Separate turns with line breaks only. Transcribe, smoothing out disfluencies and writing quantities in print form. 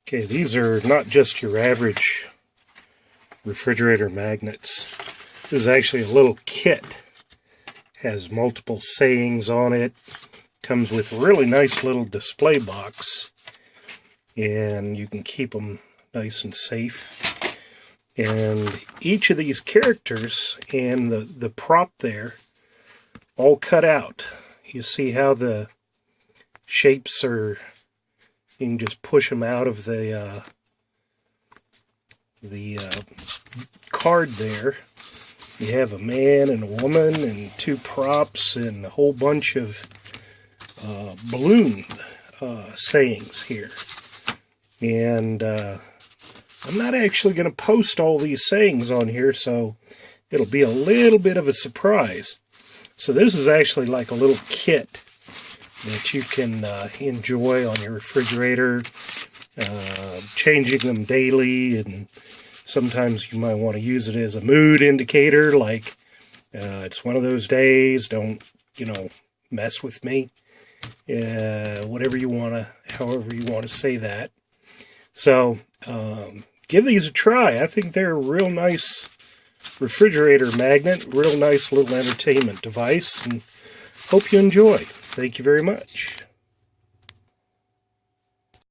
Okay, these are not just your average refrigerator magnets. This is actually a little kit. Has multiple sayings on it. Comes with a really nice little display box. And you can keep them nice and safe. And each of these characters and the prop there, all cut out. You see how the shapes are, you can just push them out of the card there. You have a man and a woman and two props and a whole bunch of balloon sayings here. And I'm not actually going to post all these sayings on here, so it'll be a little bit of a surprise. So this is actually like a little kit that you can enjoy on your refrigerator, changing them daily, and sometimes you might want to use it as a mood indicator, like it's one of those days, don't, mess with me. Whatever you want to, however you want to say that. So, give these a try. I think they're a real nice refrigerator magnet, real nice little entertainment device, and hope you enjoy. Thank you very much.